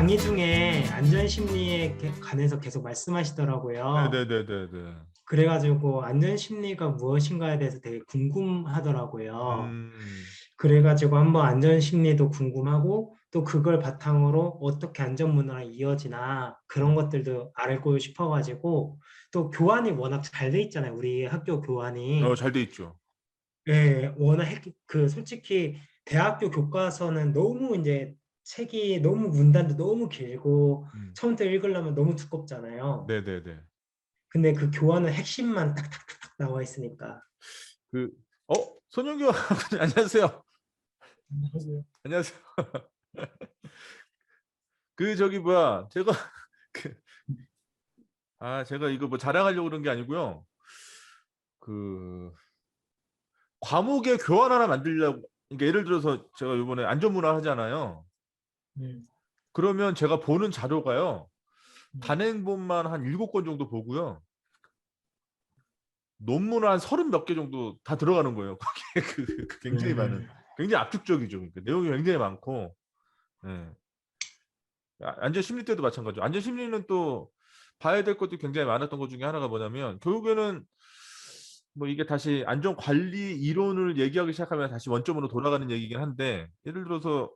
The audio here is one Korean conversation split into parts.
강의 중에 안전심리에 관해서 계속 말씀하시더라고요. 네네네네네. 그래가지고 안전심리가 무엇인가에 대해서 되게 궁금하더라고요. 음, 그래가지고 한번 안전심리도 궁금하고 또 그걸 바탕으로 어떻게 안전문화가 이어지나 그런 것들도 알고 싶어가지고 또 교환이 워낙 잘 돼 있잖아요. 우리 학교 교환이. 잘 돼 있죠. 예, 워낙 솔직히 대학교 교과서는 너무 이제 책이 너무 문단도 너무 길고 음, 처음부터 읽으려면 너무 두껍잖아요. 네네네. 근데 그 교환은 핵심만 딱딱딱딱 나와 있으니까. 그, 손영규 안녕하세요. 안녕하세요. 안녕하세요. 저기 뭐야, 제가 그, 제가 이거 뭐 자랑하려고 그런 게 아니고요. 그 과목의 교환 하나 만들려고. 그러니까 예를 들어서 제가 이번에 안전문화 하잖아요. 네, 그러면 제가 보는 자료가요. 네. 단행본만 한 7권 정도 보고요. 논문 한 30 몇 개 정도 다 들어가는 거예요. 거기에 굉장히 많은, 굉장히 압축적이죠. 그러니까 내용이 굉장히 많고. 예. 안전 심리 때도 마찬가지죠. 안전 심리는 또 봐야 될 것도 굉장히 많았던 것 중에 하나가 뭐냐면, 결국에는 뭐 이게 다시 안전 관리 이론을 얘기하기 시작하면 다시 원점으로 돌아가는 얘기긴 한데, 예를 들어서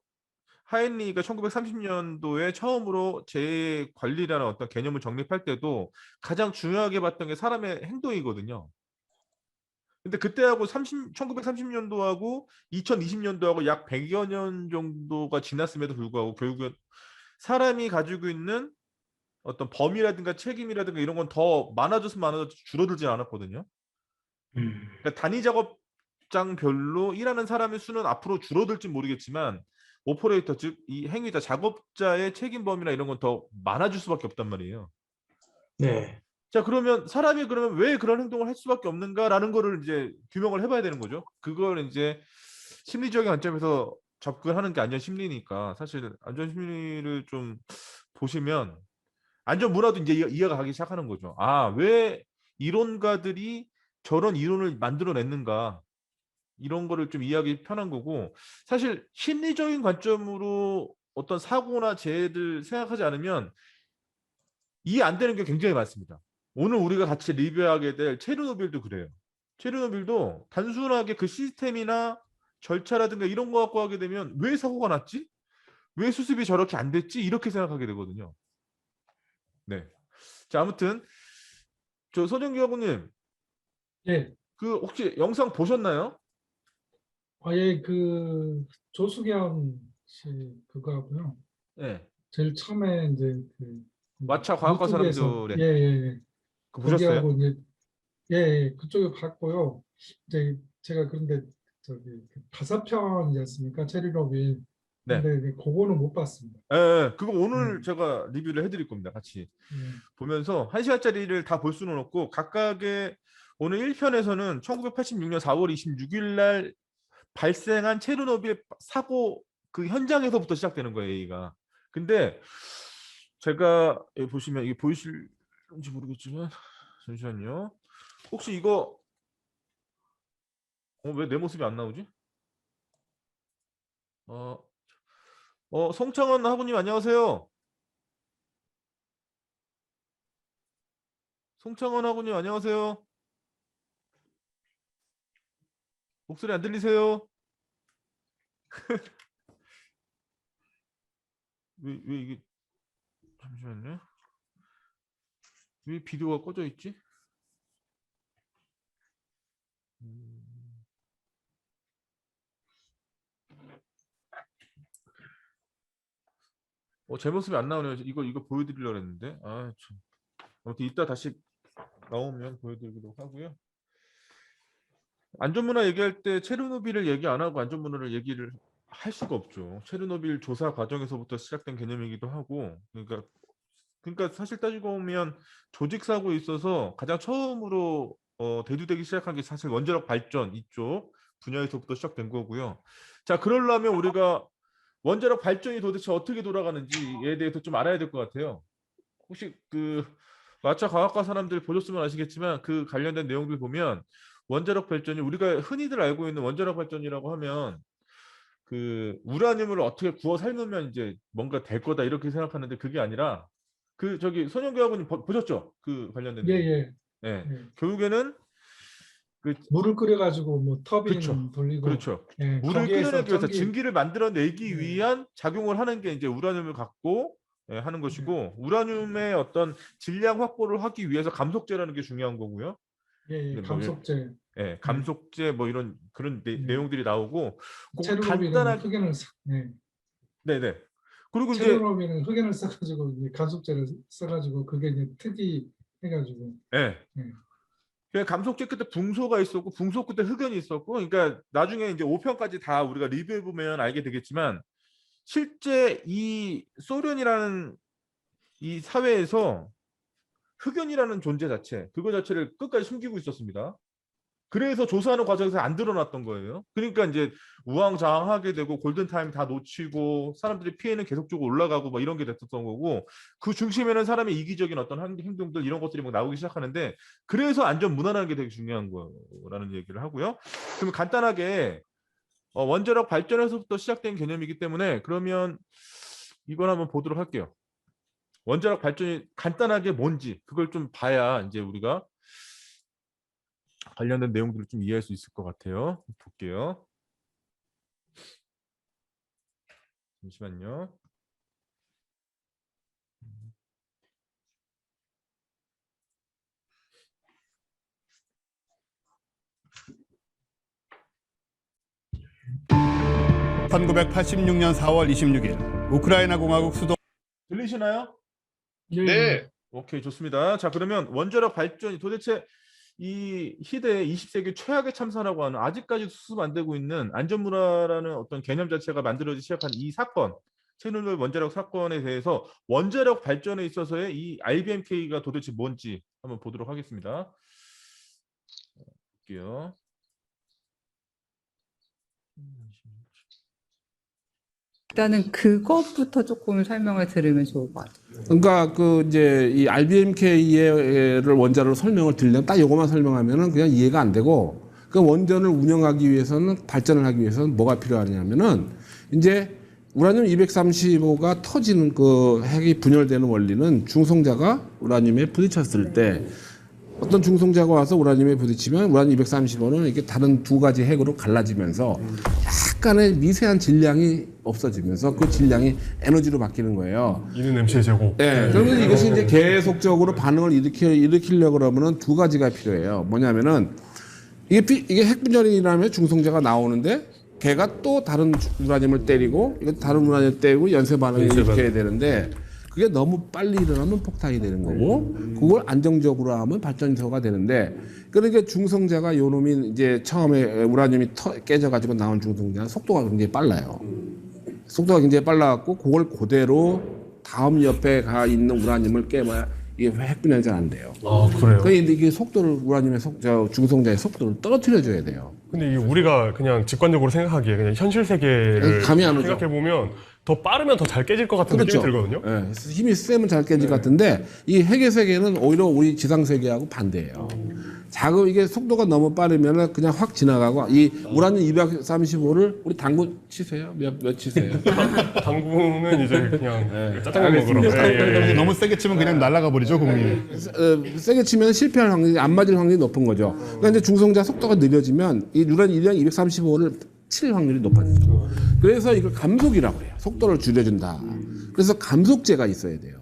하인리가 1930년도에 처음으로 재관리라는 어떤 개념을 정립할 때도 가장 중요하게 봤던 게 사람의 행동이거든요. 근데 그때하고 1930년도하고 2020년도하고 약 100여 년 정도가 지났음에도 불구하고 결국은 사람이 가지고 있는 어떤 범위라든가 책임이라든가 이런 건 더 많아져서 줄어들지 않았거든요. 음, 그러니까 단위 작업장별로 일하는 사람의 수는 앞으로 줄어들지 모르겠지만, 오퍼레이터 즉 이 행위자 작업자의 책임 범위나 이런 건 더 많아질 수밖에 없단 말이에요. 네. 자, 그러면 사람이 그러면 왜 그런 행동을 할 수밖에 없는가라는 거를 이제 규명을 해봐야 되는 거죠. 그걸 이제 심리적인 관점에서 접근하는 게 안전 심리니까, 사실 안전 심리를 좀 보시면 안전 문화도 이제 이해가 가기 시작하는 거죠. 왜 이론가들이 저런 이론을 만들어냈는가, 이런 거를 좀 이해하기 편한 거고, 사실 심리적인 관점으로 어떤 사고나 재해들 생각하지 않으면 이해 안 되는 게 굉장히 많습니다. 오늘 우리가 같이 리뷰하게 될 체르노빌도 그래요. 체르노빌도 단순하게 그 시스템이나 절차라든가 이런 거 갖고 하게 되면 왜 사고가 났지? 왜 수습이 저렇게 안 됐지? 이렇게 생각하게 되거든요. 네. 자, 아무튼 저 손정규 학우님, 예, 혹시 영상 보셨나요? 아예 그 조수경 씨 그거 하고요. 네. 제일 처음에 이제 그 마차 과학과 유튜브에서 사람들의 예. 그거 보셨어요? 거기하고 이제 그쪽에 봤고요. 이제 제가 그런데 저기 그 다섯 편이었습니까? 체리로비. 네. 근데 그거는 못 봤습니다. 그거 오늘 예, 제가 리뷰를 해드릴 겁니다. 같이 예, 보면서 1시간짜리를 다 볼 수는 없고, 각각의 오늘 1편에서는 1986년 4월 26일 날 발생한 체르노빌 사고 그 현장에서부터 시작되는 거예요, 얘기가. 근데 제가 여기 보시면 이게 보이실지 모르겠지만, 잠시만요. 혹시 이거 왜 내 모습이 안 나오지? 어, 송창원 하부님 안녕하세요. 송창원 하부님 안녕하세요. 목소리 안 들리세요? 왜 이게, 잠시만요. 왜 비디오가 꺼져 있지? 음, 제 모습이 안 나오네요. 이거 보여드리려고 했는데. 참. 아무튼 이따 다시 나오면 보여드리도록 하고요. 안전문화 얘기할 때 체르노빌을 얘기 안 하고 안전문화를 얘기를 할 수가 없죠. 체르노빌 조사 과정에서부터 시작된 개념이기도 하고, 그러니까 사실 따지고 보면 조직 사고에 있어서 가장 처음으로 대두되기 시작한 게 사실 원자력 발전 이쪽 분야에서부터 시작된 거고요. 자, 그러려면 우리가 원자력 발전이 도대체 어떻게 돌아가는지에 대해서 좀 알아야 될 것 같아요. 혹시 마차 과학과 사람들 보셨으면 아시겠지만, 그 관련된 내용들 보면 원자력 발전이 우리가 흔히들 알고 있는 원자력 발전이라고 하면 그 우라늄을 어떻게 구워 삶으면 이제 뭔가 될 거다 이렇게 생각하는데 그게 아니라 그 저기 손영교 아버님 보셨죠? 그 관련된 예, 내용. 예, 예. 예. 결국에는 그 물을 끓여가지고 뭐 그렇죠. 터빈 돌리고, 그렇죠. 예, 물을 거기에서 끓여내기 위해서 전기, 증기를 만들어내기 예, 위한 작용을 하는 게 이제 우라늄을 갖고 하는 예, 것이고 우라늄의 어떤 질량 확보를 하기 위해서 감속제라는 게 중요한 거고요. 예, 예, 근데 뭐 감속제, 예, 감속제 뭐 이런 그런 예. 내용들이 나오고 그거 체르노빌은 간단하게 흑연을, 예, 네네. 그리고 이제 체르노빌은 흑연을 써가지고 이제 감속제를 써가지고 그게 이제 특이 해가지고, 예. 예, 그 감속제 끝에 붕소가 있었고 붕소 끝에 흑연이 있었고 그러니까 나중에 이제 5편까지 다 우리가 리뷰해 보면 알게 되겠지만 실제 이 소련이라는 이 사회에서 흑연이라는 존재 자체 그거 자체를 끝까지 숨기고 있었습니다. 그래서 조사하는 과정에서 안 드러났던 거예요. 그러니까 이제 우왕좌왕하게 되고 골든타임 다 놓치고 사람들이 피해는 계속적으로 올라가고 막 이런 게 됐었던 거고 그 중심에는 사람의 이기적인 어떤 행동들 이런 것들이 막 나오기 시작하는데 그래서 안전 무난하게 되게 중요한 거라는 얘기를 하고요. 그러면 간단하게 원자력 발전에서부터 시작된 개념이기 때문에 그러면 이걸 한번 보도록 할게요. 원자력 발전이 간단하게 뭔지 그걸 좀 봐야 이제 우리가 관련된 내용들을 좀 이해할 수 있을 것 같아요. 볼게요. 잠시만요. (1986년 4월 26일) 우크라이나 공화국 수도 들리시나요? 예, 네. 오케이, 좋습니다. 자, 그러면 원자력 발전이 도대체 이 시대의 20세기 최악의 참사라고 하는 아직까지 수습 안 되고 있는 안전문화라는 어떤 개념 자체가 만들어지기 시작한 이 사건, 체르노빌 원자력 사건에 대해서 원자력 발전에 있어서의 이 IBMK가 도대체 뭔지 한번 보도록 하겠습니다. 볼게요. 일단은 그것부터 조금 설명을 들으면 좋을 것 같아요. 그러니까 그 이제 이 RBMK를 원자로 설명을 드리려면 딱 요것만 설명하면은 그냥 이해가 안 되고 그 원전을 운영하기 위해서는 발전을 하기 위해서는 뭐가 필요하냐면은 이제 우라늄 235가 터지는 그 핵이 분열되는 원리는 중성자가 우라늄에 부딪혔을 때 어떤 중성자가 와서 우라늄에 부딪히면 우라늄 235는 이렇게 다른 두 가지 핵으로 갈라지면서 약간의 미세한 질량이 없어지면서 그 질량이 에너지로 바뀌는 거예요. 이는 MC의 제곱. 네. 그러면 이것이 이제 계속적으로 반응을 일으키려고 그러면은 두 가지가 필요해요. 뭐냐면은 이게 핵 분열이라면 중성자가 나오는데 걔가 또 다른 우라늄을 때리고 이거 다른 우라늄을 때리고 연쇄 반응을 일으켜야 되는데 그게 너무 빨리 일어나면 폭탄이 되는 거고 그걸 안정적으로 하면 발전소가 되는데 그러니까 중성자가 요 놈이 이제 처음에 우라늄이 깨져가지고 나온 중성자는 속도가 굉장히 빨라요. 속도가 굉장히 빨라갖고 그걸 그대로 다음 옆에 가 있는 우라늄을 깨봐야 이게 핵분열이 잘 안 돼요. 아, 그래요? 그러니까 이게 속도를 우라늄의 중성자의 속도를 떨어뜨려줘야 돼요. 근데 이게 우리가 그냥 직관적으로 생각하기에 그냥 현실 세계를 감이 안 오죠. 생각해보면 더 빠르면 더 잘 깨질 것 같은 그렇죠. 느낌이 들거든요. 예, 힘이 세면 잘 깨질 것 같은데 이 핵의 세계는 오히려 우리 지상 세계하고 반대예요. 이게 속도가 너무 빠르면 그냥 확 지나가고 이 우라늄 235를 우리 당구 치세요? 몇 치세요? 당구는 이제 그냥 짜장면 먹으러. 네. 너무 세게 치면 그냥 날아가 버리죠, 공이. 세게 치면 실패할 확률이 안 맞을 확률이 높은 거죠. 그러니까 이제 중성자 속도가 느려지면 이 우라늄 235를 칠 확률이 높아지죠. 그래서 이걸 감속이라고 해요. 속도를 줄여준다. 그래서 감속제가 있어야 돼요.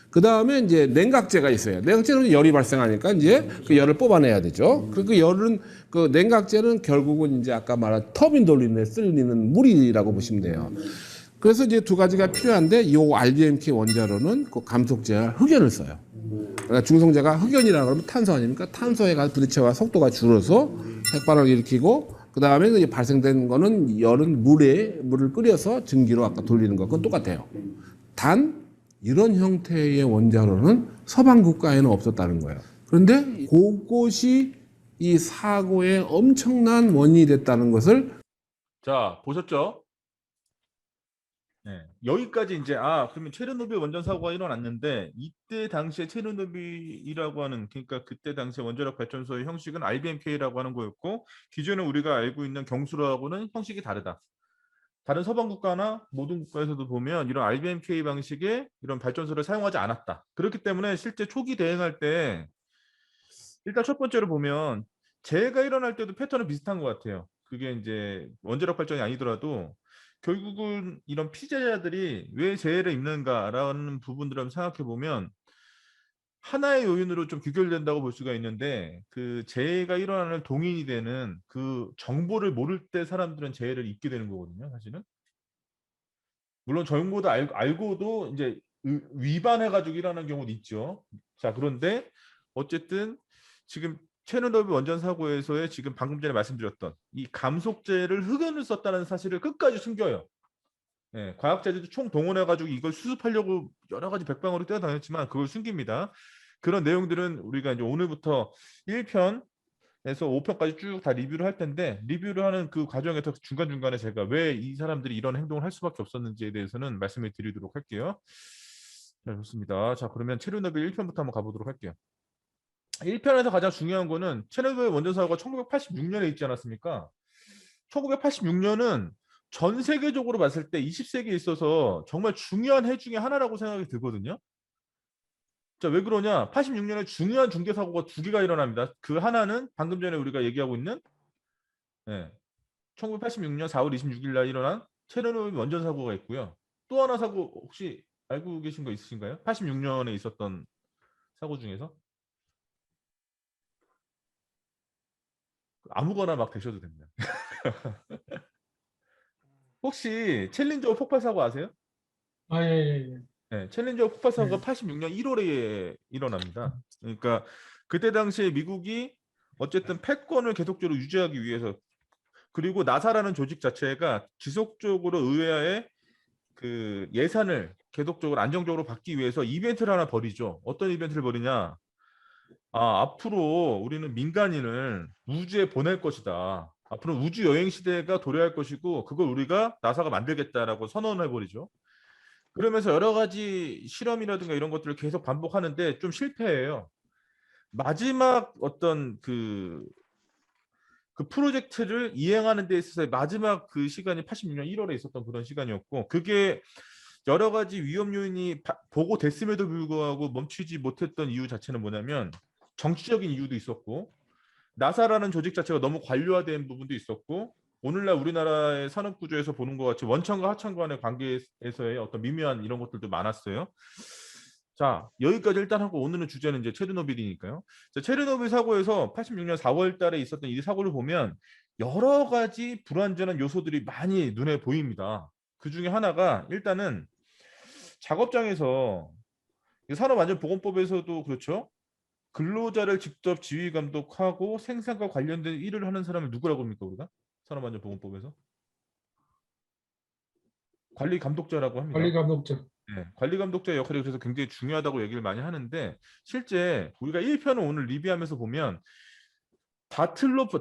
그 다음에 이제 냉각제가 있어요. 냉각제는 열이 발생하니까 이제 그 열을 뽑아내야 되죠. 그 열은 그 냉각제는 결국은 이제 아까 말한 터빈 돌리는 데 쓰이는 물이라고 보시면 돼요. 그래서 이제 두 가지가 필요한데 이 RBMK 원자로는 그 감속제와 흑연을 써요. 그러니까 중성자가 흑연이라고 하면 탄소 아닙니까? 탄소에 가서 부딪혀와 속도가 줄어서 핵반응을 일으키고 그 다음에 발생된 거는 열은 물을 끓여서 증기로 아까 돌리는 거 그건 똑같아요. 단 이런 형태의 원자로는 서방 국가에는 없었다는 거예요. 그런데 그것이 이 사고의 엄청난 원인이 됐다는 것을 자, 보셨죠? 네. 여기까지 이제 그러면 체르노빌 원전 사고가 일어났는데 이때 당시에 체르노빌이라고 하는 그러니까 그때 당시에 원자력 발전소의 형식은 RBMK라고 하는 거였고 기존에 우리가 알고 있는 경수로하고는 형식이 다르다. 다른 서방 국가나 모든 국가에서도 보면 이런 RBMK 방식의 이런 발전소를 사용하지 않았다. 그렇기 때문에 실제 초기 대응할 때 일단 첫 번째로 보면 재해가 일어날 때도 패턴은 비슷한 것 같아요. 그게 이제 원자력 발전이 아니더라도 결국은 이런 피해자들이 왜 재해를 입는가라는 부분들을 한번 생각해 보면 하나의 요인으로 좀 귀결된다고 볼 수가 있는데 그 재해가 일어나는 동인이 되는 그 정보를 모를 때 사람들은 재해를 입게 되는 거거든요, 사실은. 물론 정보도 알고도 이제 위반해가지고 일어나는 경우도 있죠. 자, 그런데 어쨌든 지금 체르노빌 원전 사고에서의 지금 방금 전에 말씀드렸던 이 감속제를 흑연을 썼다는 사실을 끝까지 숨겨요. 예, 과학자들도 총 동원해가지고 이걸 수습하려고 여러 가지 백방으로 뛰어다녔지만 그걸 숨깁니다. 그런 내용들은 우리가 이제 오늘부터 1편에서 5편까지 쭉 다 리뷰를 할 텐데 리뷰를 하는 그 과정에서 중간중간에 제가 왜 이 사람들이 이런 행동을 할 수밖에 없었는지에 대해서는 말씀을 드리도록 할게요. 자, 좋습니다. 자, 그러면 체르노빌 1편부터 한번 가보도록 할게요. 1편에서 가장 중요한 거는 체르노빌 원전 사고가 1986년에 있지 않았습니까? 1986년은 전 세계적으로 봤을 때 20세기에 있어서 정말 중요한 해 중에 하나라고 생각이 들거든요. 자, 왜 그러냐? 86년에 중요한 중대 사고가 두 개가 일어납니다. 그 하나는 방금 전에 우리가 얘기하고 있는 1986년 4월 26일 날 일어난 체르노빌 원전 사고가 있고요. 또 하나 사고 혹시 알고 계신 거 있으신가요? 86년에 있었던 사고 중에서? 아무거나 막 대셔도 됩니다. 혹시 챌린저 폭발 사고 아세요? 아, 예, 예, 예. 네, 챌린저 폭발 사고가 네. 86년 1월에 일어납니다. 그러니까 그때 당시에 미국이 어쨌든 패권을 계속적으로 유지하기 위해서 그리고 나사라는 조직 자체가 지속적으로 의회에 그 예산을 계속적으로 안정적으로 받기 위해서 이벤트를 하나 벌이죠. 어떤 이벤트를 벌이냐? 아, 앞으로 우리는 민간인을 우주에 보낼 것이다. 앞으로 우주 여행 시대가 도래할 것이고 그걸 우리가 나사가 만들겠다라고 선언을 해버리죠. 그러면서 여러 가지 실험이라든가 이런 것들을 계속 반복하는데 좀 실패해요. 마지막 어떤 그 프로젝트를 이행하는 데 있어서 마지막 그 시간이 86년 1월에 있었던 그런 시간이었고 그게 여러 가지 위험 요인이 보고됐음에도 불구하고 멈추지 못했던 이유 자체는 뭐냐면 정치적인 이유도 있었고 나사라는 조직 자체가 너무 관료화된 부분도 있었고 오늘날 우리나라의 산업 구조에서 보는 것 같이 원천과 하천 간의 관계에서의 어떤 미묘한 이런 것들도 많았어요. 자, 여기까지 일단 하고 오늘은 주제는 이제 체르노빌이니까요. 자, 체르노빌 사고에서 86년 4월 달에 있었던 이 사고를 보면 여러 가지 불완전한 요소들이 많이 눈에 보입니다. 그 중에 하나가 일단은 작업장에서 산업안전보건법에서도 그렇죠. 근로자를 직접 지휘 감독하고 생산과 관련된 일을 하는 사람을 누구라고 합니까 우리가? 산업안전보건법에서 관리 감독자라고 합니다. 관리 감독자. 네, 관리 감독자의 역할이 그래서 굉장히 중요하다고 얘기를 많이 하는데 실제 우리가 1편을 오늘 리뷰하면서 보면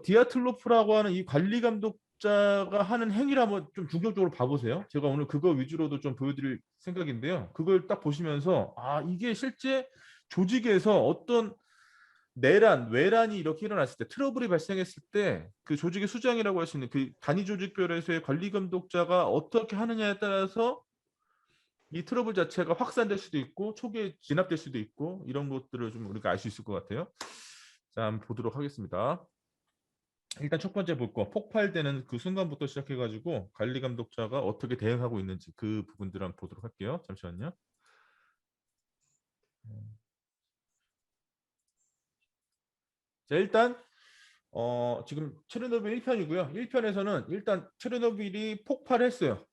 디아틀로프라고 하는 이 관리 감독자가 하는 행위를 한번 좀 중점적으로 봐보세요. 제가 오늘 그거 위주로도 좀 보여드릴 생각인데요. 그걸 딱 보시면서 아 이게 실제 조직에서 어떤 내란, 외란이 이렇게 일어났을 때 트러블이 발생했을 때 그 조직의 수장이라고 할 수 있는 그 단위 조직별에서의 관리 감독자가 어떻게 하느냐에 따라서 이 트러블 자체가 확산될 수도 있고 초기에 진압될 수도 있고 이런 것들을 좀 우리가 알 수 있을 것 같아요. 자, 한번 보도록 하겠습니다. 일단 첫 번째 볼 거 폭발되는 그 순간부터 시작해가지고 관리 감독자가 어떻게 대응하고 있는지 그 부분들을 한번 보도록 할게요. 잠시만요. 자, 일단 지금 체르노빌 1편이고요. 1편에서는 일단 체르노빌이 폭발했어요.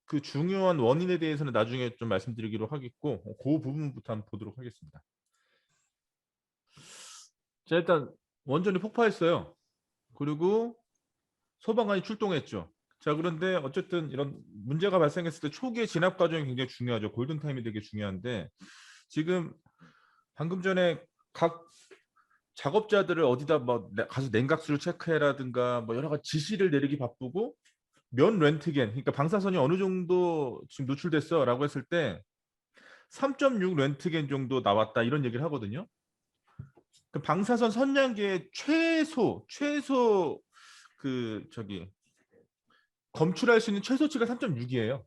그 중요한 원인에 대해서는 나중에 좀 말씀드리기로 하겠고 그 부분부터 한번 보도록 하겠습니다. 자, 일단 원전이 폭파했어요. 그리고 소방관이 출동했죠. 자, 그런데 어쨌든 이런 문제가 발생했을 때 초기의 진압 과정이 굉장히 중요하죠. 골든타임이 되게 중요한데 지금 방금 전에 각 작업자들을 어디다 뭐 가서 냉각수를 체크해라든가 뭐 여러 가지 지시를 내리기 바쁘고 면 렌트겐 그러니까 방사선이 어느 정도 지금 노출됐어라고 했을 때 3.6 렌트겐 정도 나왔다 이런 얘기를 하거든요. 그 방사선 선량계의 최소 그 검출할 수 있는 최소치가 3.6이에요.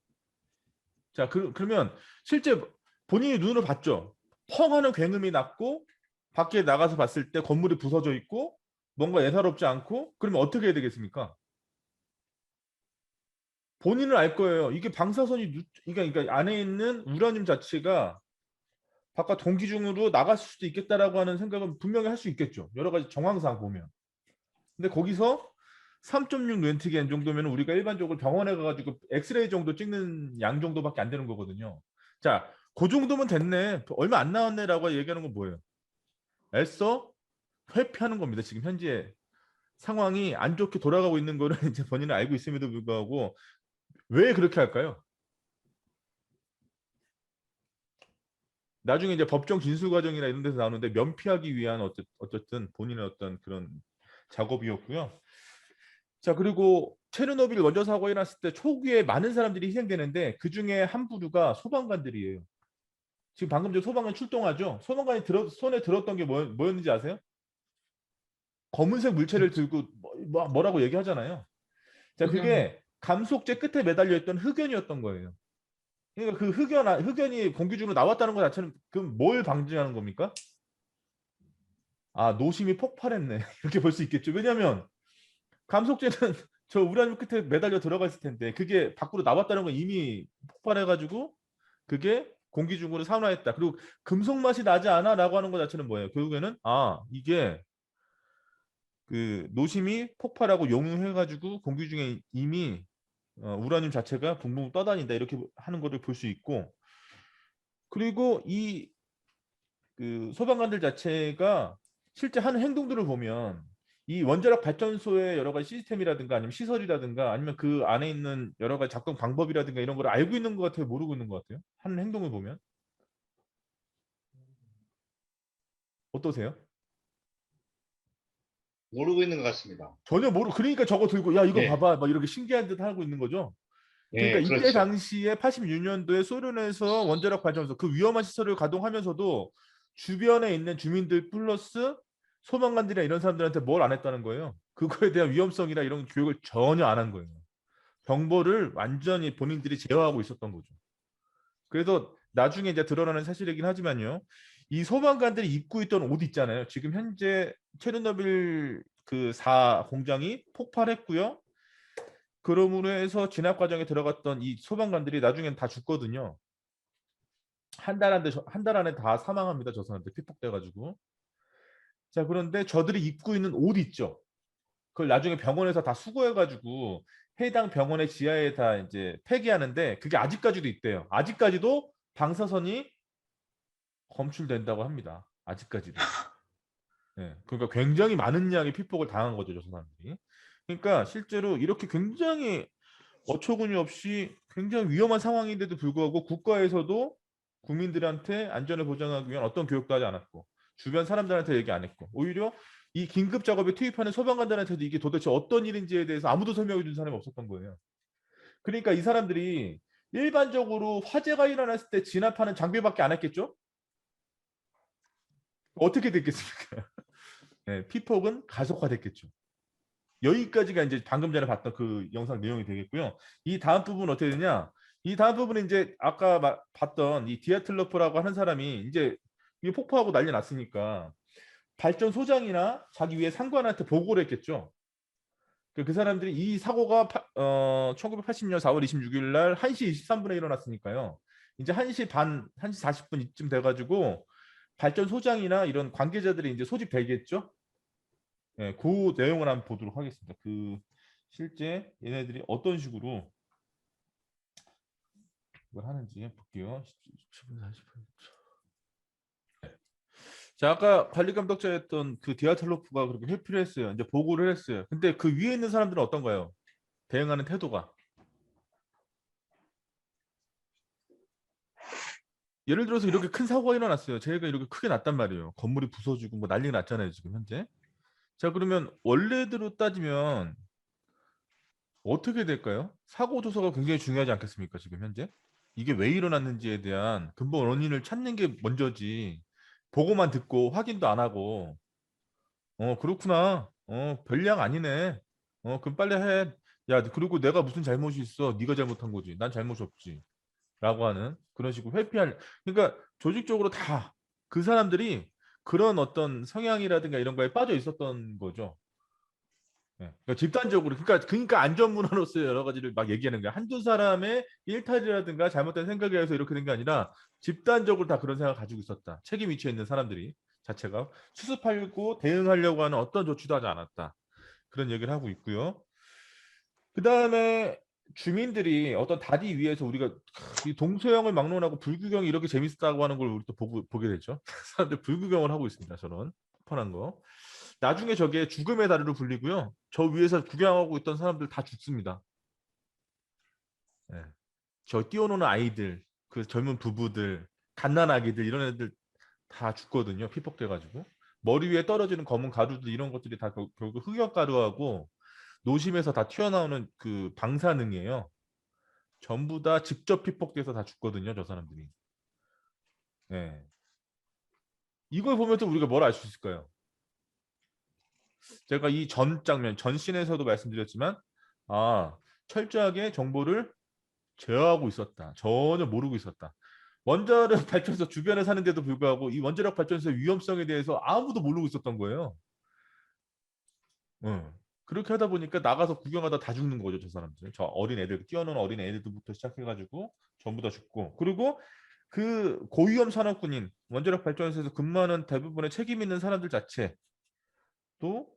자, 그러면 실제 본인이 눈으로 봤죠. 펑 하는 굉음이 났고 밖에 나가서 봤을 때 건물이 부서져 있고 뭔가 예사롭지 않고 그러면 어떻게 해야 되겠습니까? 본인은 알 거예요. 이게 방사선이 그러니까 안에 있는 우라늄 자체가 바깥 공기 중으로 나갔을 수도 있겠다라고 하는 생각은 분명히 할 수 있겠죠. 여러 가지 정황상 보면. 근데 거기서 3.6 렌트겐 정도면 우리가 일반적으로 병원에 가가지고 엑스레이 정도 찍는 양 정도밖에 안 되는 거거든요. 자, 그 정도면 됐네. 얼마 안 나왔네라고 얘기하는 건 뭐예요? 애써 회피하는 겁니다. 지금 현재 상황이 안 좋게 돌아가고 있는 거를 이제 본인은 알고 있음에도 불구하고 왜 그렇게 할까요? 나중에 이제 법정 진술 과정이나 이런 데서 나오는데 면피하기 위한 어쨌든 본인의 어떤 그런 작업이었고요. 자, 그리고 체르노빌 원자 사고가 일어났을 때 초기에 많은 사람들이 희생되는데 그 중에 한 부류가 소방관들이에요. 지금 방금 전 소방관 출동하죠. 소방관이 손에 들었던 게 뭐였는지 아세요? 검은색 물체를 들고 뭐라고 얘기하잖아요. 자, 그게 감속제 끝에 매달려 있던 흑연이었던 거예요. 그러니까 그 흑연이 공기 중으로 나왔다는 것 자체는 그럼 뭘 방지하는 겁니까? 아, 노심이 폭발했네. 이렇게 볼 수 있겠죠. 왜냐하면 감속제는 저 우라늄 끝에 매달려 들어가 있을 텐데 그게 밖으로 나왔다는 건 이미 폭발해가지고 그게 공기 중으로 산화했다. 그리고 금속 맛이 나지 않아라고 하는 것 자체는 뭐예요? 결국에는 이게 그 노심이 폭발하고 용융해가지고 공기 중에 이미 우라늄 자체가 붕붕 떠다닌다 이렇게 하는 것을 볼 수 있고 그리고 이 그 소방관들 자체가 실제 하는 행동들을 보면 이 원자력 발전소의 여러 가지 시스템이라든가 아니면 시설이라든가 아니면 그 안에 있는 여러 가지 작동 방법이라든가 이런 걸 알고 있는 것 같아요, 모르고 있는 것 같아요. 하는 행동을 보면 어떠세요? 모르고 있는 것 같습니다. 전혀 그러니까 저거 들고 야 이거 예. 봐봐 막 이렇게 신기한 듯 하고 있는 거죠. 그러니까 예, 이때 그렇죠. 당시에 86년도에 소련에서 원자력 발전소 그 위험한 시설을 가동하면서도 주변에 있는 주민들 플러스 소방관들이나 이런 사람들한테 뭘 안 했다는 거예요. 그거에 대한 위험성이나 이런 교육을 전혀 안 한 거예요. 정보를 완전히 본인들이 제어하고 있었던 거죠. 그래서 나중에 이제 드러나는 사실이긴 하지만요. 이 소방관들이 입고 있던 옷 있잖아요. 지금 현재 체르노빌 그 4 공장이 폭발했고요. 그러므로 해서 진압 과정에 들어갔던 이 소방관들이 나중엔 다 죽거든요. 한 달 안에 다 사망합니다. 저 사람들 피폭돼가지고. 자, 그런데 저들이 입고 있는 옷 있죠. 그걸 나중에 병원에서 다 수거해가지고 해당 병원의 지하에 다 이제 폐기하는데 그게 아직까지도 있대요. 아직까지도 방사선이 검출된다고 합니다. 아직까지도. 네, 그러니까 굉장히 많은 양의 피폭을 당한 거죠, 저 사람들이. 그러니까 실제로 이렇게 굉장히 어처구니 없이 굉장히 위험한 상황인데도 불구하고 국가에서도 국민들한테 안전을 보장하기 위한 어떤 교육도 하지 않았고 주변 사람들한테 얘기 안 했고 오히려 이 긴급 작업에 투입하는 소방관들한테도 이게 도대체 어떤 일인지에 대해서 아무도 설명해 준 사람이 없었던 거예요. 그러니까 이 사람들이 일반적으로 화재가 일어났을 때 진압하는 장비밖에 안 했겠죠? 어떻게 됐겠습니까? 네, 피폭은 가속화됐겠죠. 여기까지가 이제 방금 전에 봤던 그 영상 내용이 되겠고요. 이 다음 부분 어떻게 되냐? 이 다음 부분은 이제 아까 봤던 이 디아틀로프라고 하는 사람이 이제 이 폭파하고 난리 났으니까 발전소장이나 자기 위에 상관한테 보고를 했겠죠. 그 사람들이 이 사고가 1980년 4월 26일 날 1시 23분에 일어났으니까요. 이제 1시 40분 이쯤 돼가지고 발전소장이나 이런 관계자들이 이제 소집되겠죠. 네, 그 내용을 한번 보도록 하겠습니다. 그 실제 얘네들이 어떤 식으로 이걸 하는지 볼게요. 17분 40분. 자, 아까 관리감독자였던 그 디아틀로프가 그렇게 회피를 했어요. 이제 보고를 했어요. 근데 그 위에 있는 사람들은 어떤가요? 대응하는 태도가. 예를 들어서 이렇게 큰 사고가 일어났어요. 제가 이렇게 크게 났단 말이에요. 건물이 부서지고 뭐 난리가 났잖아요. 지금 현재. 자, 그러면 원래대로 따지면 어떻게 될까요? 사고 조사가 굉장히 중요하지 않겠습니까? 지금 현재 이게 왜 일어났는지에 대한 근본 원인을 찾는 게 먼저지. 보고만 듣고 확인도 안 하고 그렇구나. 별량 아니네. 그럼 빨리 해. 야, 그리고 내가 무슨 잘못이 있어? 네가 잘못한 거지. 난 잘못이 없지. 라고 하는 그런 식으로 회피할, 그러니까 조직적으로 다 그 사람들이 그런 어떤 성향이라든가 이런 거에 빠져 있었던 거죠. 예. 그러니까 집단적으로, 그러니까 안전문화로서 여러 가지를 막 얘기하는 거야. 한두 사람의 일탈이라든가 잘못된 생각에 의해서 이렇게 된 게 아니라 집단적으로 다 그런 생각을 가지고 있었다. 책임 위치에 있는 사람들이 자체가 수습하려고 대응하려고 하는 어떤 조치도 하지 않았다. 그런 얘기를 하고 있고요. 그 다음에 주민들이 어떤 다리 위에서 우리가 이 동서양을 막론하고 불구경이 이렇게 재밌었다고 하는 걸 우리 또 보게 되죠. 사람들 불구경을 하고 있습니다. 저런 뻔한 거. 나중에 저게 죽음의 다리로 불리고요. 저 위에서 구경하고 있던 사람들 다 죽습니다. 예. 저 뛰어노는 아이들, 그 젊은 부부들, 갓난아기들 이런 애들 다 죽거든요. 피폭돼가지고. 머리 위에 떨어지는 검은 가루들 이런 것들이 다 결국 흑역가루하고 노심에서 다 튀어나오는 그 방사능이에요. 전부 다 직접 피폭돼서 다 죽거든요. 저 사람들이. 예. 이걸 보면서 우리가 뭘 알 수 있을까요? 제가 이 전 장면, 전 씬에서도 말씀드렸지만, 아, 철저하게 정보를 제어하고 있었다. 전혀 모르고 있었다. 원자력 발전소 주변에 사는데도 불구하고 이 원자력 발전소의 위험성에 대해서 아무도 모르고 있었던 거예요. 그렇게 하다 보니까 나가서 구경하다 다 죽는 거죠, 저 사람들. 저 어린 애들, 뛰어노는 어린 애들부터 시작해가지고 전부 다 죽고. 그리고 그 고위험 산업군인, 원자력 발전소에서 근무하는 대부분의 책임 있는 사람들 자체 또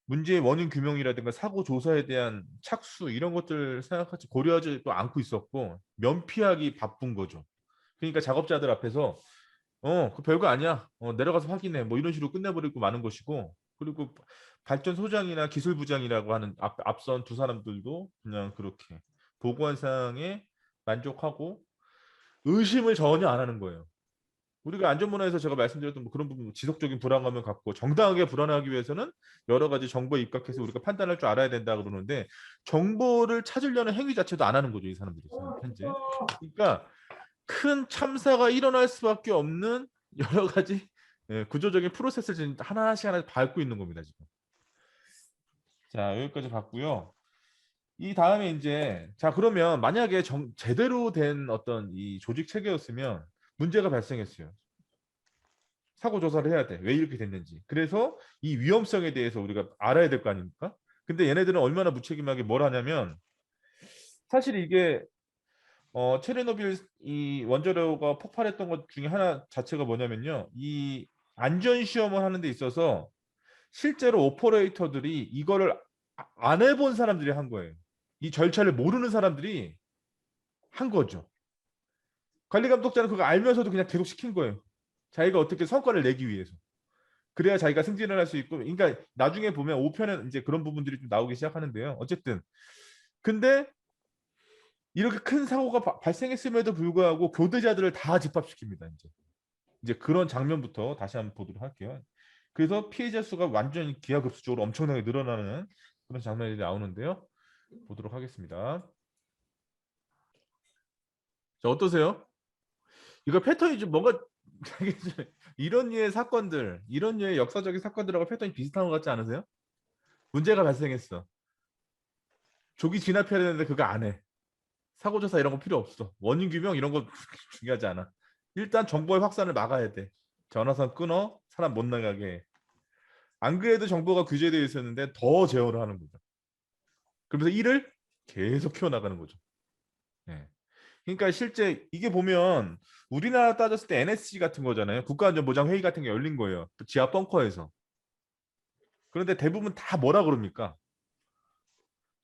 문제의 원인 규명이라든가 사고 조사에 대한 착수 이런 것들 생각하지 고려하지도 않고 있었고 면피하기 바쁜 거죠. 그러니까 작업자들 앞에서 그 별거 아니야. 내려가서 확인해. 뭐 이런 식으로 끝내버리고 마는 것이고, 그리고 발전소장이나 기술부장이라고 하는 앞선 두 사람들도 그냥 그렇게 보고한 사항에 만족하고 의심을 전혀 안 하는 거예요. 우리가 안전문화에서 제가 말씀드렸던 뭐 그런 부분, 지속적인 불안감을 갖고 정당하게 불안하기 위해서는 여러 가지 정보에 입각해서 우리가 판단할 줄 알아야 된다 그러는데 정보를 찾으려는 행위 자체도 안 하는 거죠, 이 사람들이 현재. 그러니까 큰 참사가 일어날 수밖에 없는 여러 가지 구조적인 프로세스를 지금 하나씩 밟고 있는 겁니다, 지금. 자, 여기까지 봤고요. 이 다음에 이제 자, 그러면 만약에 제대로 된 어떤 이 조직 체계였으면 문제가 발생했어요. 사고 조사를 해야 돼. 왜 이렇게 됐는지. 그래서 이 위험성에 대해서 우리가 알아야 될 거 아닙니까? 근데 얘네들은 얼마나 무책임하게 뭘 하냐면 사실 이게 체르노빌 이 원자로가 폭발했던 것 중에 하나 자체가 뭐냐면요. 이 안전 시험을 하는 데 있어서 실제로 오퍼레이터들이 이거를 안 해본 사람들이 한 거예요. 이 절차를 모르는 사람들이 한 거죠. 관리 감독자는 그거 알면서도 그냥 계속 시킨 거예요. 자기가 어떻게 성과를 내기 위해서. 그래야 자기가 승진을 할 수 있고, 그러니까 나중에 보면 5편은 이제 그런 부분들이 좀 나오기 시작하는데요. 어쨌든 근데 이렇게 큰 사고가 발생했음에도 불구하고 교대자들을 다 집합시킵니다. 이제 그런 장면부터 다시 한번 보도록 할게요. 그래서 피해자 수가 완전히 기하급수적으로 엄청나게 늘어나는 그런 장면이 나오는데요. 보도록 하겠습니다. 자, 어떠세요? 이거 패턴이 좀 뭔가 이런 류의 사건들, 이런 류의 역사적인 사건들하고 패턴이 비슷한 것 같지 않으세요? 문제가 발생했어. 조기 진압해야 되는데 그거 안 해. 사고조사 이런 거 필요 없어. 원인 규명 이런 거 중요하지 않아. 일단 정보의 확산을 막아야 돼. 전화선 끊어, 사람 못 나가게 해. 안 그래도 정보가 규제되어 있었는데 더 제어를 하는 거죠. 그러면서 일을 계속 키워나가는 거죠. 예. 그러니까 실제 이게 보면 우리나라 따졌을 때 NSC 같은 거잖아요. 국가안전보장회의 같은 게 열린 거예요. 지하 벙커에서. 그런데 대부분 다 뭐라 그럽니까?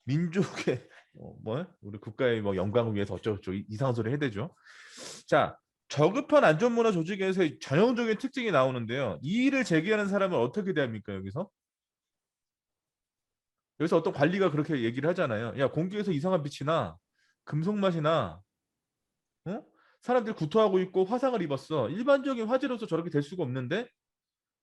민족의 우리 국가의 뭐 영광을 위해서 어쩌고저쩌고 이상한 소리 해대죠. 자, 저급한 안전문화 조직에서의 전형적인 특징이 나오는데요. 이 일을 제기하는 사람은 어떻게 대합니까, 여기서? 여기서 어떤 관리가 그렇게 얘기를 하잖아요. 야, 공기에서 이상한 빛이 나, 금속 맛이 나, 사람들 구토하고 있고 화상을 입었어. 일반적인 화재로서 저렇게 될 수가 없는데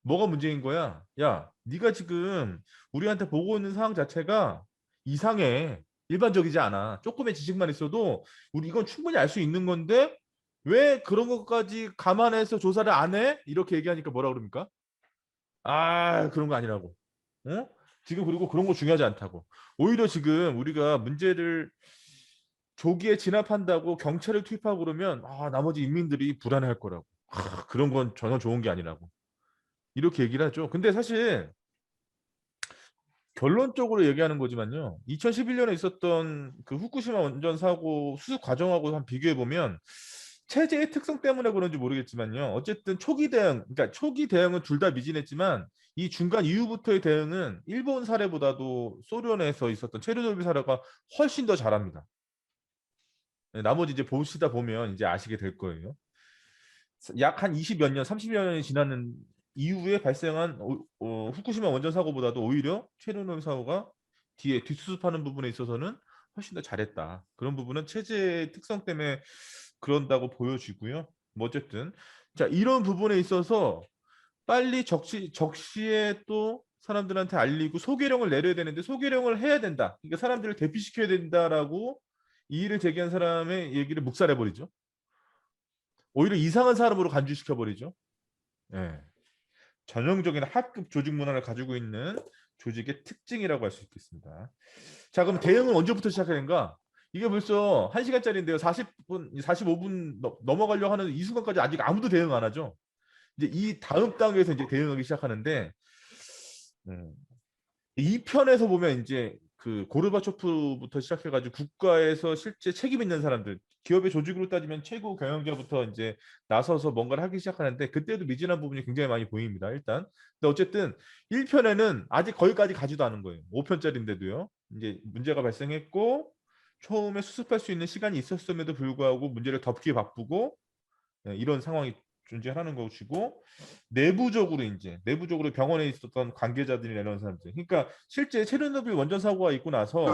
뭐가 문제인 거야? 야, 네가 지금 우리한테 보고 있는 상황 자체가 이상해. 일반적이지 않아. 조금의 지식만 있어도 우리 이건 충분히 알 수 있는 건데 왜 그런 것까지 감안해서 조사를 안 해? 이렇게 얘기하니까 뭐라 그럽니까? 아, 그런 거 아니라고. 지금 그리고 그런 거 중요하지 않다고. 오히려 지금 우리가 문제를 조기에 진압한다고 경찰을 투입하고 그러면 나머지 인민들이 불안해할 거라고. 그런 건 전혀 좋은 게 아니라고. 이렇게 얘기를 하죠. 근데 사실 결론적으로 얘기하는 거지만요. 2011년에 있었던 그 후쿠시마 원전 사고 수습 과정하고 한번 비교해 보면 체제의 특성 때문에 그런지 모르겠지만요. 어쨌든 초기 대응, 그러니까 초기 대응은 둘 다 미진했지만 이 중간 이후부터의 대응은 일본 사례보다도 소련에서 있었던 체르노빌 사례가 훨씬 더 잘합니다. 네, 나머지 이제 보시다 보면 이제 아시게 될 거예요. 약 한 20여 년, 30여 년이 지나는 이후에 발생한 후쿠시마 원전 사고보다도 오히려 체르노빌 사고가 뒤에 뒷수습하는 부분에 있어서는 훨씬 더 잘했다. 그런 부분은 체제의 특성 때문에 그런다고 보여지고요. 뭐 어쨌든 자, 이런 부분에 있어서 빨리 적시에 또 사람들한테 알리고 소개령을 내려야 되는데 소개령을 해야 된다. 그러니까 사람들을 대피시켜야 된다라고 이의를 제기한 사람의 얘기를 묵살해 버리죠. 오히려 이상한 사람으로 간주시켜 버리죠. 예. 전형적인 하급 조직 문화를 가지고 있는 조직의 특징이라고 할 수 있겠습니다. 자, 그럼 대응은 언제부터 시작하는가? 이게 벌써 1시간짜리인데요. 40분, 45분 넘어가려고 하는 이 순간까지 아직 아무도 대응 안 하죠. 이제 이 다음 단계에서 이제 대응하기 시작하는데, 이 편에서 보면 이제 그 고르바초프부터 시작해가지고 국가에서 실제 책임 있는 사람들, 기업의 조직으로 따지면 최고 경영자부터 이제 나서서 뭔가를 하기 시작하는데 그때도 미진한 부분이 굉장히 많이 보입니다. 일단. 근데 어쨌든 1편에는 아직 거기까지 가지도 않은 거예요. 5편짜리인데도요. 이제 문제가 발생했고 처음에 수습할 수 있는 시간이 있었음에도 불구하고 문제를 덮기 바쁘고 이런 상황이 존재하는 것이고 내부적으로 병원에 있었던 관계자들이나 이런 사람들, 그러니까 실제 체르노빌 원전 사고가 있고 나서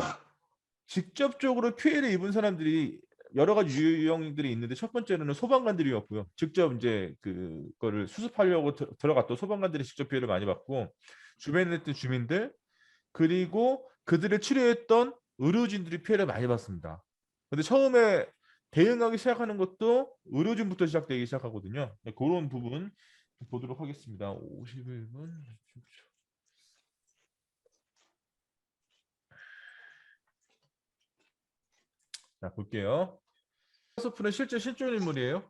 직접적으로 피해를 입은 사람들이 여러 가지 유형들이 있는데 첫 번째는 소방관들이었고요. 직접 이제 그거를 수습하려고 들어갔던 소방관들이 직접 피해를 많이 받고 주변에 있던 주민들 그리고 그들을 치료했던 의료진들이 피해를 많이 받습니다. 근데 처음에 대응하기 시작하는 것도 의료진부터 시작되기 시작하거든요. 네, 그런 부분 보도록 하겠습니다. 51분. 자, 볼게요. 소프는 실제 실존 인물이에요.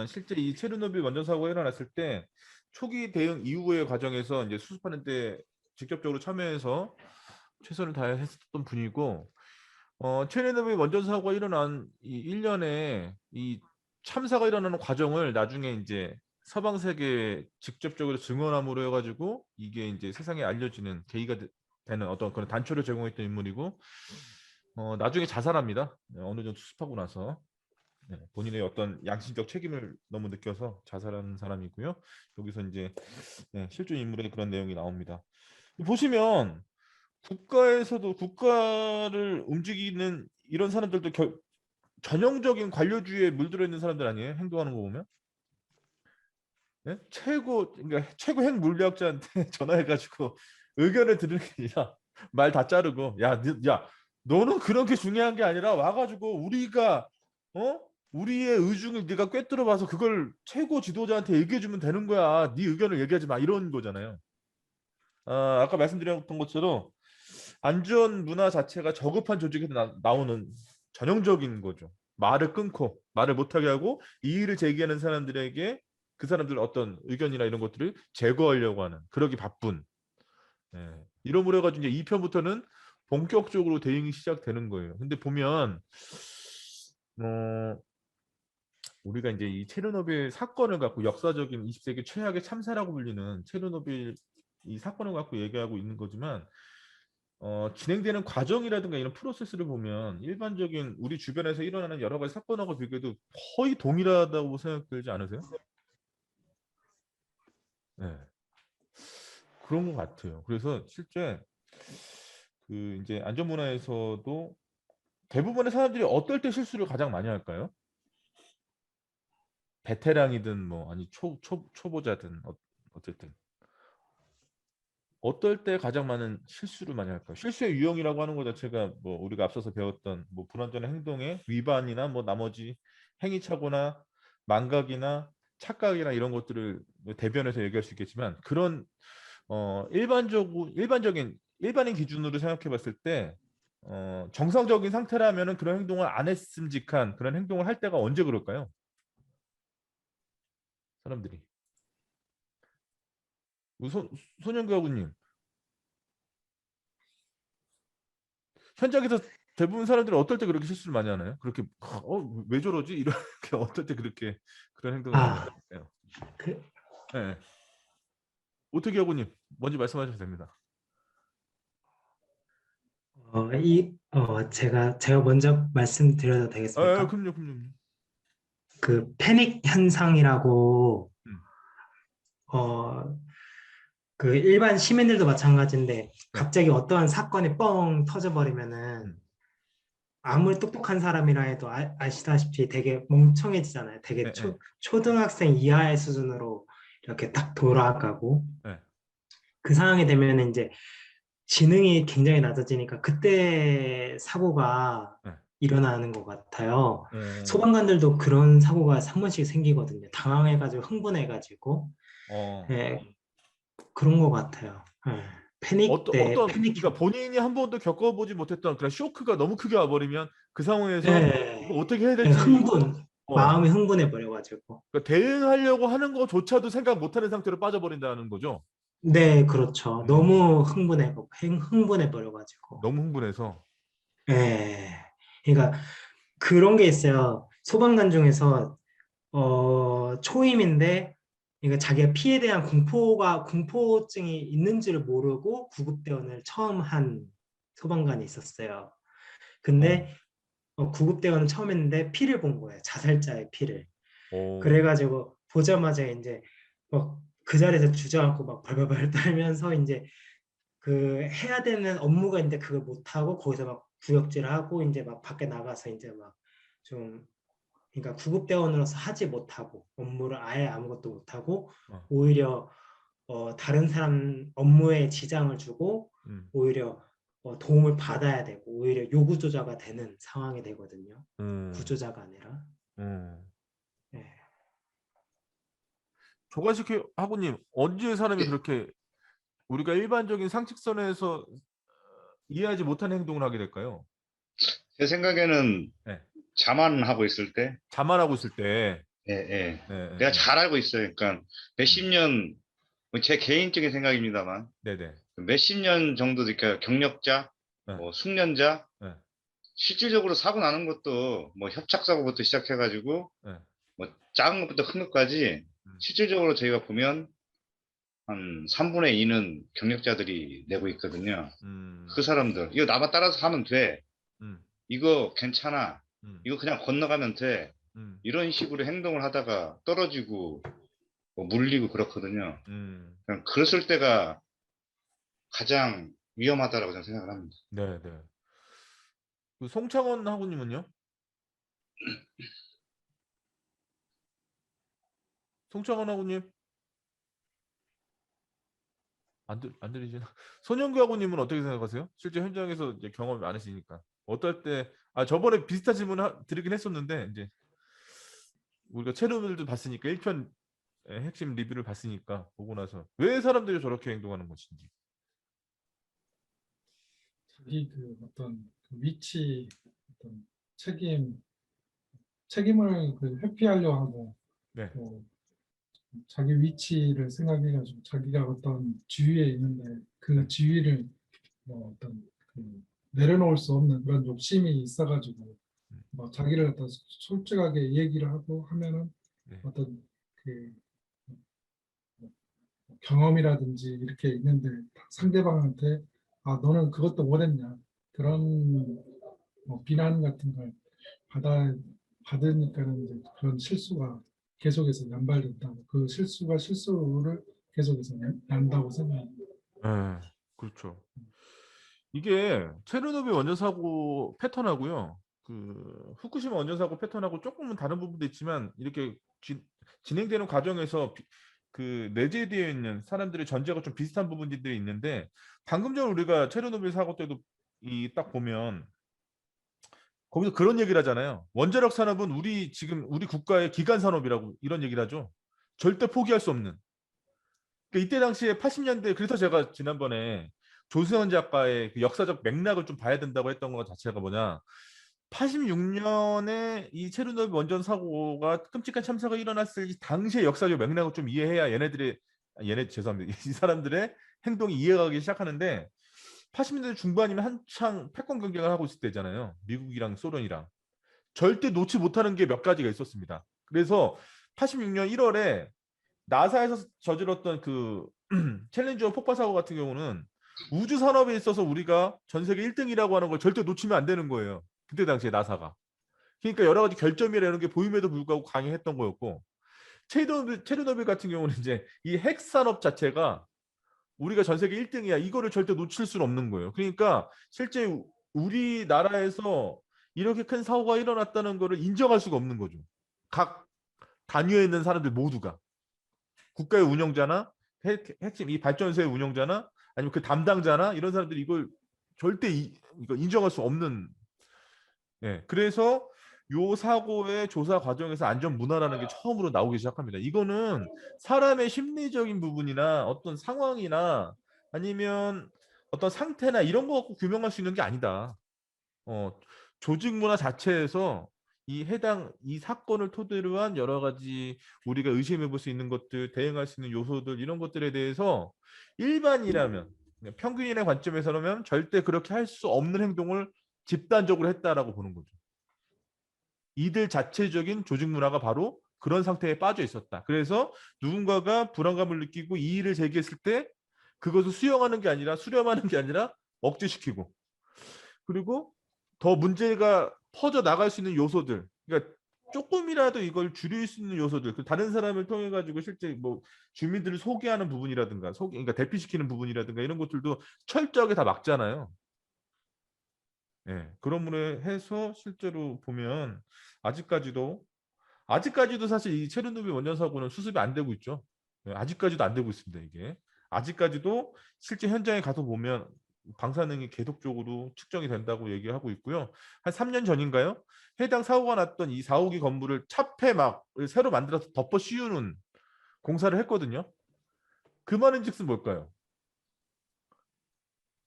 실제 이 체르노빌 원전 사고가 일어났을 때 초기 대응 이후의 과정에서 이제 수습하는 데 직접적으로 참여해서 최선을 다했었던 분이고, 체르노빌 원전 사고가 일어난 이 1년에 이 참사가 일어나는 과정을 나중에 이제 서방 세계에 직접적으로 증언함으로 해가지고 이게 이제 세상에 알려지는 계기가 되는 어떤 그런 단초를 제공했던 인물이고, 나중에 자살합니다. 네, 어느 정도 수습하고 나서. 네, 본인의 어떤 양심적 책임을 너무 느껴서 자살한 사람이고요. 여기서 이제 실존 인물의 그런 내용이 나옵니다. 보시면 국가에서도 국가를 움직이는 이런 사람들도 전형적인 관료주의에 물들어 있는 사람들 아니에요? 행동하는 거 보면. 네? 그러니까 최고 핵 물리학자한테 전화해가지고 의견을 들으는 게 아니라 말 다 자르고 야, 너는 그런 게 중요한 게 아니라 와가지고 우리가 우리의 의중을 네가 꿰뚫어 봐서 그걸 최고 지도자한테 얘기해 주면 되는 거야. 네 의견을 얘기하지 마. 이런 거잖아요. 아까 말씀드렸던 것처럼 안전 문화 자체가 저급한 조직에서 나오는 전형적인 거죠. 말을 끊고 말을 못하게 하고 이의를 제기하는 사람들에게 그 사람들 어떤 의견이나 이런 것들을 제거하려고 하는 그러기 바쁜 이러므로 해가지고 이제 2편부터는 본격적으로 대응이 시작되는 거예요. 근데 보면 우리가 이제 이 체르노빌 사건을 갖고 역사적인 20세기 최악의 참사라고 불리는 체르노빌 이 사건을 갖고 얘기하고 있는 거지만 진행되는 과정이라든가 이런 프로세스를 보면 일반적인 우리 주변에서 일어나는 여러 가지 사건하고 비교해도 거의 동일하다고 생각되지 않으세요? 네. 그런 것 같아요. 그래서 실제 그 이제 안전문화에서도 대부분의 사람들이 어떨 때 실수를 가장 많이 할까요? 베테랑이든 뭐 아니 초보자든 어쨌든 어떨 때 가장 많은 실수를 많이 할까요? 실수의 유형이라고 하는 것 자체가 뭐 우리가 앞서서 배웠던 뭐 불완전한 행동의 위반이나 뭐 나머지 행위착오나 망각이나 착각이나 이런 것들을 대변해서 얘기할 수 있겠지만 그런 일반적인 일반인 기준으로 생각해 봤을 때 정상적인 상태라면은 그런 행동을 안 했음직한 그런 행동을 할 때가 언제 그럴까요? 사람들이. 손영규 아구님, 현장에서 대부분 사람들이 어떨 때 그렇게 실수를 많이 하나요? 그렇게 왜 저러지? 이렇게 어떨 때 그렇게 그런 행동을 많이 아, 할까요? 그, 네. 오태기 아구님 먼저 말씀하셔도 됩니다. 제가 먼저 말씀드려도 되겠습니까? 그럼요. 그 패닉 현상이라고, 음, 어, 그 일반 시민들도 마찬가지인데, 네. 갑자기 어떠한 사건이 뻥 터져버리면은, 음, 아무리 똑똑한 사람이라 해도 아시다시피 되게 멍청해지잖아요. 되게 네, 네, 초등학생 이하의 수준으로 이렇게 딱 돌아가고, 네. 그 상황이 되면 이제 지능이 굉장히 낮아지니까 그때 사고가 네. 일어나는 것 같아요. 어, 소방관들도 그런 사고가 한 번씩 생기거든요. 당황해가지고 흥분해가지고 어. 예, 그런 것 같아요. 예. 패닉 때 패닉 그러니까 본인이 한 번도 겪어보지 못했던 그런 쇼크가 너무 크게 와버리면 그 상황에서 이거 예, 어떻게 해야 예, 될지 어, 마음이 흥분해 버려가지고 그러니까 대응하려고 하는 것조차도 생각 못하는 상태로 빠져버린다는 거죠. 네, 그렇죠. 음, 너무 흥분해 버려가지고 너무 흥분해서. 예, 그러니까 그런 게 있어요. 소방관 중에서 초임인데, 그러니까 자기가 피해에 대한 공포증이 있는지를 모르고 구급대원을 처음 한 소방관이 있었어요. 어, 근데 구급대원을 처음 했는데 피를 본 거예요. 자살자의 피를. 어, 그래가지고 보자마자 이제 막 그 자리에서 주저앉고 막 벌벌벌 떨면서 이제 그 해야 되는 업무가 있는데 그걸 못하고 거기서 막 구역질하고 이제 막 밖에 나가서 이제 막좀 그러니까 구급대원으로서 하지 못하고 업무를 아예 아무것도 못하고 어, 오히려 다른 사람 업무에 지장을 주고 음, 오히려 도움을 받아야 되고 오히려 요구조자가 되는 상황이 되거든요. 음, 구조자가 아니라. 음. 네. 조관식 하고님, 언제 사람이 그렇게 우리가 일반적인 상식선에서 이해하지 못하는 행동을 하게 될까요? 제 생각에는 네. 자만하고 있을 때, 자만하고 있을 때. 예, 예. 네, 네, 내가 네. 잘 알고 있어요. 그러니까 몇십 년, 제 개인적인 생각입니다만, 네네. 몇십 년 정도, 그러니까 경력자, 네, 뭐 숙련자, 네, 실질적으로 사고 나는 것도 뭐 협착사고부터 시작해가지고, 네. 뭐 작은 것부터 큰 것까지, 음, 실질적으로 저희가 보면 한 3분의 2는 경력자들이 내고 있거든요. 음, 그 사람들, 이거 나만 따라서 하면 돼. 음, 이거 괜찮아. 음, 이거 그냥 건너가면 돼. 음, 이런 식으로 행동을 하다가 떨어지고 뭐 물리고 그렇거든요. 음. 그냥 그랬을 때가 가장 위험하다라고 저는 생각을 합니다. 네, 네. 그 송창원 하고님은요? 송창원 하고님 안 들리시나? 손영규 하고님은 어떻게 생각하세요? 실제 현장에서 이제 경험이 많으시니까 어떨 때 저번에 비슷한 질문 드리긴 했었는데 이제 우리가 체르노빌도 봤으니까 1편 핵심 리뷰를 봤으니까 보고 나서 왜 사람들이 저렇게 행동하는 것인지. 자기 그 어떤 그 위치, 어떤 책임을 그 회피하려 하고 네, 또 자기 위치를 생각해가지고 자기가 어떤 지위에 있는데 네, 그 지위를 뭐 어떤 그 내려놓을 수 없는 그런 욕심이 있어가지고 음, 뭐 자기를 어떤 솔직하게 얘기를 하고 하면은 네, 어떤 그 경험이라든지 이렇게 있는데 상대방한테 아 너는 그것도 못했냐 그런 뭐 비난 같은 걸 받으니까는 이제 그런 실수가 계속해서 연발된다고 그 실수가 실수를 계속해서 난다고 생각합니다. 네, 그렇죠. 이게 체르노빌 원전 사고 패턴하고요. 그 후쿠시마 원전 사고 패턴하고 조금은 다른 부분도 있지만 이렇게 진행되는 과정에서 그 내재되어 있는 사람들의 전제가 좀 비슷한 부분들이 있는데 방금 전 우리가 체르노빌 사고 때도 이 딱 보면 거기서 그런 얘기를 하잖아요. 원자력 산업은 지금 우리 국가의 기간 산업이라고 이런 얘기를 하죠. 절대 포기할 수 없는. 그러니까 이때 당시에 80년대 그래서 제가 지난번에 조세현 작가의 그 역사적 맥락을 좀 봐야 된다고 했던 것 자체가 뭐냐. 86년에 이 체르노빌 원전 사고가 끔찍한 참사가 일어났을 이 당시의 역사적 맥락을 좀 이해해야 얘네 죄송합니다. 이 사람들의 행동이 이해가기 시작하는데 80년대 중반이면 한창 패권 경쟁을 하고 있을 때잖아요. 미국이랑 소련이랑. 절대 놓지 못하는 게 몇 가지가 있었습니다. 그래서 86년 1월에 나사에서 저질렀던 그 챌린저 폭발 사고 같은 경우는 우주 산업에 있어서 우리가 전 세계 1등이라고 하는 걸 절대 놓치면 안 되는 거예요. 그때 당시에 나사가. 그러니까 여러 가지 결점이라는 게 보임에도 불구하고 강행했던 거였고, 체르노빌 같은 경우는 이제 이 핵 산업 자체가 우리가 전 세계 1등이야. 이거를 절대 놓칠 수는 없는 거예요. 그러니까 실제 우리나라에서 이렇게 큰 사고가 일어났다는 거를 인정할 수가 없는 거죠. 각 단위에 있는 사람들 모두가. 국가의 운영자나 핵심 이 발전소의 운영자나 아니면 그 담당자나 이런 사람들이 이걸 절대 이거 인정할 수 없는. 예. 그래서 요 사고의 조사 과정에서 안전 문화라는 게 처음으로 나오기 시작합니다. 이거는 사람의 심리적인 부분이나 어떤 상황이나 아니면 어떤 상태나 이런 거 갖고 규명할 수 있는 게 아니다. 조직 문화 자체에서 이 사건을 토대로 한 여러 가지 우리가 의심해 볼 수 있는 것들, 대응할 수 있는 요소들, 이런 것들에 대해서 일반이라면, 평균인의 관점에서라면 절대 그렇게 할 수 없는 행동을 집단적으로 했다라고 보는 거죠. 이들 자체적인 조직 문화가 바로 그런 상태에 빠져 있었다. 그래서 누군가가 불안감을 느끼고 이의를 제기했을 때 그것을 수용하는 게 아니라 수렴하는 게 아니라 억제시키고, 그리고 더 문제가 퍼져 나갈 수 있는 요소들, 그러니까 조금이라도 이걸 줄일 수 있는 요소들, 다른 사람을 통해 가지고 실제 뭐 주민들을 소개하는 부분이라든가, 그러니까 대피시키는 부분이라든가 이런 것들도 철저하게 다 막잖아요. 예, 그런 분에 해서 실제로 보면 아직까지도 사실 이 체르노빌 원전 사고는 수습이 안 되고 있죠. 예, 아직까지도 안 되고 있습니다. 이게 아직까지도 실제 현장에 가서 보면 방사능이 계속적으로 측정이 된다고 얘기하고 있고요. 한 3년 전인가요? 해당 사고가 났던 이 4호기 건물을 차폐막 새로 만들어서 덮어 씌우는 공사를 했거든요. 그 말인즉슨 뭘까요?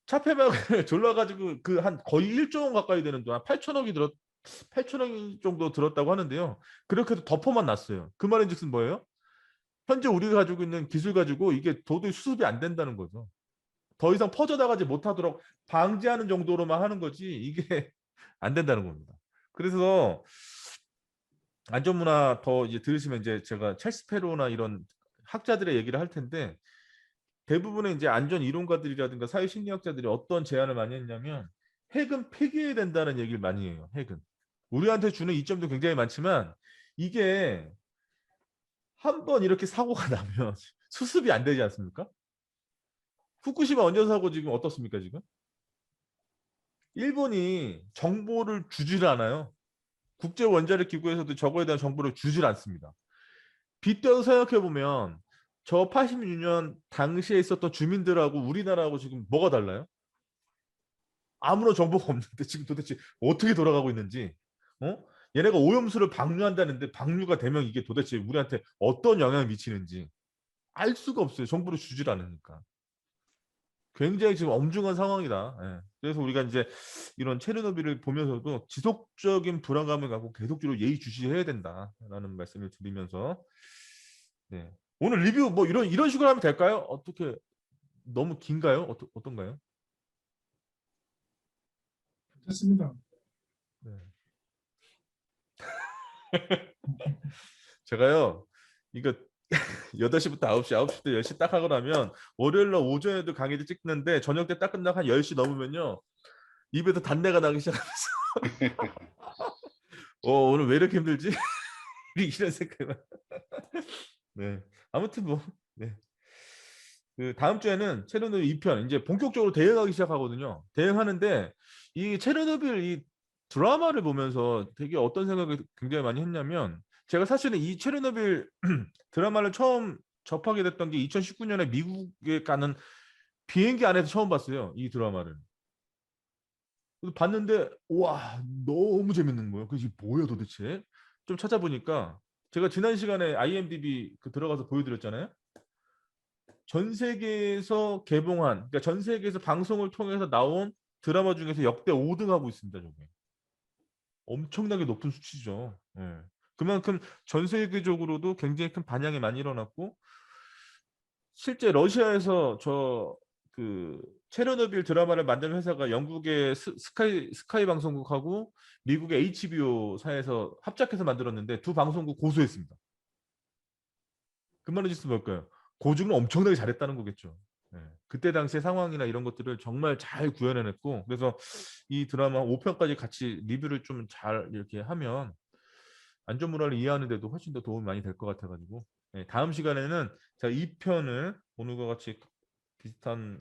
차폐막을 졸라가지고 그 한 거의 1조 원 가까이 되는 돈, 한 8천억 정도 들었다고 하는데요. 그렇게 해도 덮어만 놨어요. 그 말인즉슨 뭐예요? 현재 우리가 가지고 있는 기술 가지고 이게 도저히 수습이 안 된다는 거죠. 더 이상 퍼져나가지 못하도록 방지하는 정도로만 하는 거지 이게 안 된다는 겁니다. 그래서 안전문화 더 이제 들으시면 이제 제가 찰스 페로나 이런 학자들의 얘기를 할 텐데, 대부분의 이제 안전 이론가들이라든가 사회 심리학자들이 어떤 제안을 많이 했냐면 핵은 폐기해야 된다는 얘기를 많이 해요. 핵은 우리한테 주는 이점도 굉장히 많지만 이게 한번 이렇게 사고가 나면 수습이 안 되지 않습니까? 후쿠시마 원전 사고 지금 어떻습니까? 지금 일본이 정보를 주지를 않아요. 국제 원자력 기구에서도 저거에 대한 정보를 주질 않습니다. 빗대어 생각해 보면 저 86년 당시에 있었던 주민들하고 우리나라하고 지금 뭐가 달라요? 아무런 정보가 없는데 지금 도대체 어떻게 돌아가고 있는지, 얘네가 오염수를 방류한다는데 방류가 되면 이게 도대체 우리한테 어떤 영향을 미치는지 알 수가 없어요. 정보를 주질 않으니까. 굉장히 지금 엄중한 상황이다. 예. 그래서 우리가 이제 이런 체르노빌을 보면서도 지속적인 불안감을 갖고 계속적으로 예의주시해야 된다라는 말씀을 드리면서, 네. 오늘 리뷰 뭐 이런 식으로 하면 될까요? 어떻게 너무 긴가요? 어떤가요? 됐습니다. 네. 제가요 이거 8시부터 9시, 9시부터 10시 딱 하고 나면 월요일날 오전에도 강의를 찍는데 저녁 때 딱 끝나고 한 10시 넘으면요 입에서 단내가 나기 시작하면서 오늘 왜 이렇게 힘들지? 이런 생각이. 네. 아무튼 뭐 네. 그 다음 주에는 체르노빌 2편 이제 본격적으로 대응하기 시작하거든요. 대응하는데 이 체르노빌 이 드라마를 보면서 되게 어떤 생각을 굉장히 많이 했냐면, 제가 사실은 이 체르노빌 드라마를 처음 접하게 됐던 게 2019년에 미국에 가는 비행기 안에서 처음 봤어요. 이 드라마를. 그래서 봤는데 와 너무 재밌는 거예요. 그게 뭐야 도대체? 좀 찾아보니까 제가 지난 시간에 IMDb 들어가서 보여드렸잖아요. 전 세계에서 개봉한, 그러니까 전 세계에서 방송을 통해서 나온 드라마 중에서 역대 5등 하고 있습니다. 저게 엄청나게 높은 수치죠. 예. 그만큼 전 세계적으로도 굉장히 큰 반향이 많이 일어났고, 실제 러시아에서 그 체르노빌 드라마를 만든 회사가 영국의 스카이 방송국하고 미국의 HBO사에서 합작해서 만들었는데 두 방송국 고소했습니다. 그 말은 짓은 뭘까요? 고증은 엄청나게 잘했다는 거겠죠. 예. 그때 당시의 상황이나 이런 것들을 정말 잘 구현해냈고, 그래서 이 드라마 5편까지 같이 리뷰를 좀 잘 이렇게 하면 안전문화를 이해하는 데도 훨씬 더 도움이 많이 될 것 같아가지고, 예, 다음 시간에는 제가 2편을 오늘과 같이 비슷한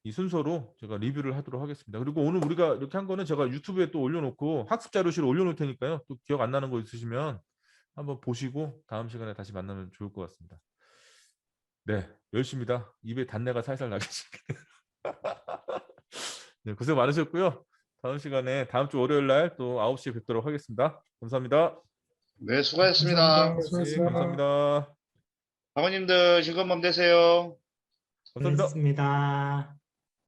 이 순서로 제가 리뷰를 하도록 하겠습니다. 그리고 오늘 우리가 이렇게 한 거는 제가 유튜브에 또 올려놓고 학습 자료실에 올려놓을 테니까요. 또 기억 안 나는 거 있으시면 한번 보시고 다음 시간에 다시 만나면 좋을 것 같습니다. 네, 열심히다. 입에 단내가 살살 나겠습니다. 네, 고생 많으셨고요. 다음 시간에 다음 주 월요일 날 또 9시에 뵙도록 하겠습니다. 감사합니다. 네, 수고하셨습니다. 감사합니다. 네, 수고하셨습니다. 감사합니다. 사모님들 즐거운 밤 되세요. 감사합니다. 수고하셨습니다.